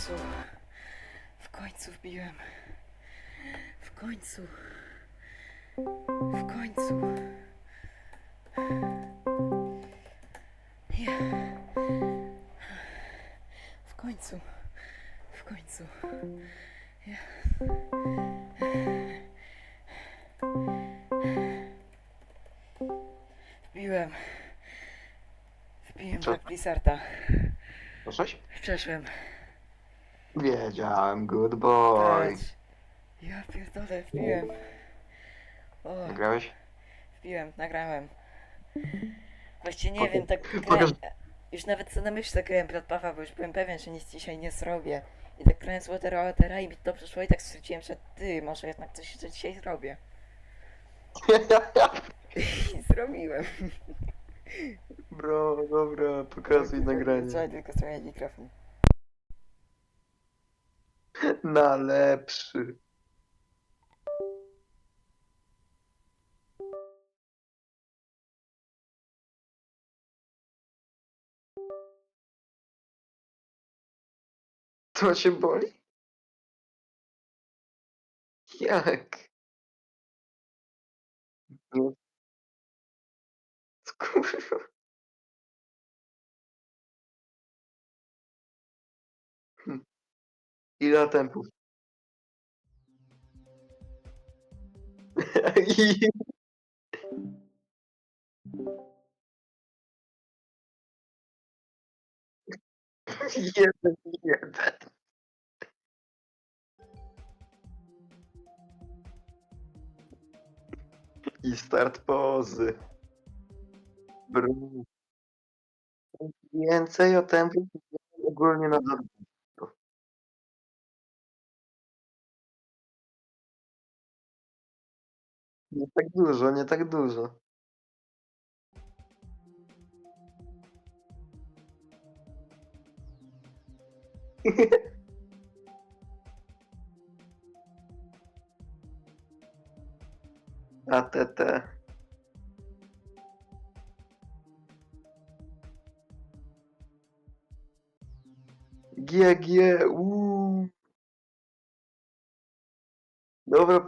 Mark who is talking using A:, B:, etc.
A: końcu. W końcu wbiłem. W końcu. W końcu. Ja. W końcu. W końcu. Ja. Wbiłem. Wbiłem
B: Co?
A: Black Blizzarda.
B: Coś?
A: Przeszłem.
B: Wiedziałem, good boy.
A: Patrz. Ja pierdolę, wbiłem. O,
B: Nagrałeś?
A: wbiłem, nagrałem. Właściwie nie
B: Pokaż.
A: wiem, tak
B: Pokaż.
A: grałem. Już nawet co na myśl tak grałem przed Paweł, bo już byłem pewien, że nic dzisiaj nie zrobię. I tak grałem z Watera i mi to przyszło i tak stwierdziłem, że ty, może jednak coś jeszcze dzisiaj zrobię. I zrobiłem.
B: Bro, dobra, pokazuj nagranie.
A: Trzeba tylko zmienić mikrofon.
B: Na lepszy. To cię boli? Jak? Nie. Kurwa. Hm. Ile tempów? Jeden, jeden. I start pozy. Bro. Więcej o tempie ogólnie na dole. Nie tak dużo, nie tak dużo. ATT. GG, Dobra.